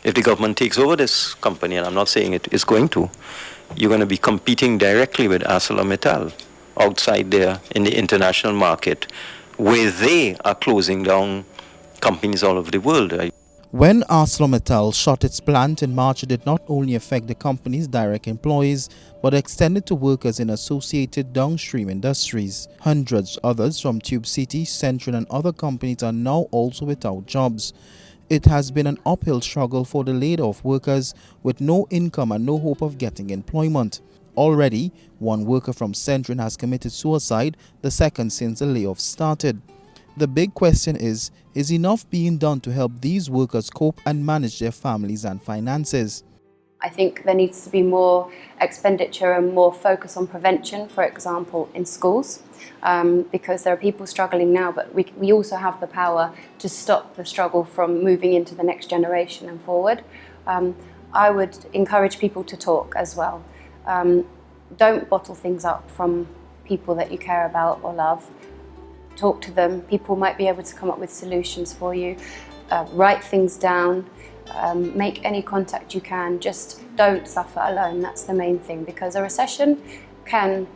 if the government takes over this company, and I'm not saying it is going to, you're going to be competing directly with Arcelormittal outside there in the international market, where they are closing down companies all over the world. When ArcelorMittal shut its plant in March, it did not only affect the company's direct employees, but extended to workers in associated downstream industries. Hundreds others from Tube City, Central and other companies are now also without jobs. It has been an uphill struggle for the laid-off workers with no income and no hope of getting employment. Already, one worker from Central has committed suicide, the second since the layoff started. The big question is enough being done to help these workers cope and manage their families and finances? I think there needs to be more expenditure and more focus on prevention, for example, in schools, because there are people struggling now, but we also have the power to stop the struggle from moving into the next generation and forward. I would encourage people to talk as well. Don't bottle things up from people that you care about or love. Talk to them. People might be able to come up with solutions for you. Write things down. Make any contact you can. Just don't suffer alone. That's the main thing, because a recession can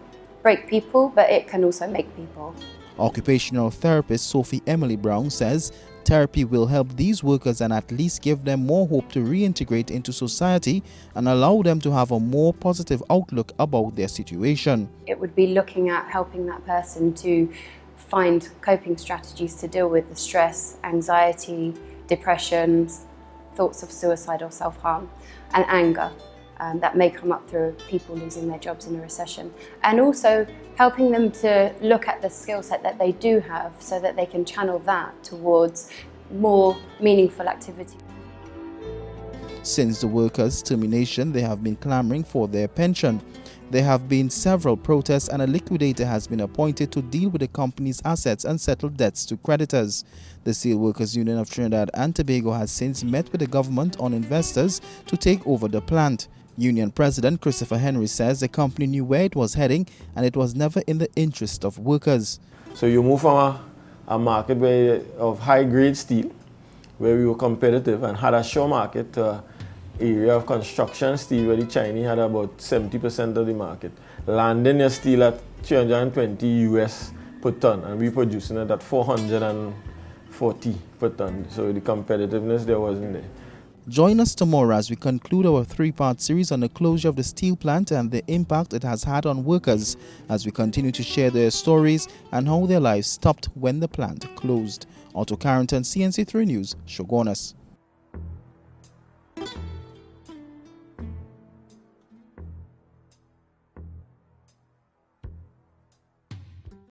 break people, but it can also make people. Occupational therapist Sophie Emily Brown says therapy will help these workers and at least give them more hope to reintegrate into society and allow them to have a more positive outlook about their situation. It would be looking at helping that person to find coping strategies to deal with the stress, anxiety, depression, thoughts of suicide or self-harm, and anger that may come up through people losing their jobs in a recession. And also helping them to look at the skill set that they do have so that they can channel that towards more meaningful activity. Since the workers' termination, they have been clamoring for their pension. There have been several protests and a liquidator has been appointed to deal with the company's assets and settle debts to creditors. The Steelworkers Union of Trinidad and Tobago has since met with the government on investors to take over the plant. Union President Christopher Henry says the company knew where it was heading and it was never in the interest of workers. So you move from a market of high-grade steel, where we were competitive and had a shore market, to area of construction steel where the Chinese had about 70% of the market. Landing your steel at 320 US per ton, and we producing it at 440 per ton. So the competitiveness there wasn't there. Join us tomorrow as we conclude our three-part series on the closure of the steel plant and the impact it has had on workers, as we continue to share their stories and how their lives stopped when the plant closed. Otto Carrington, CNC3 News, Shogunas.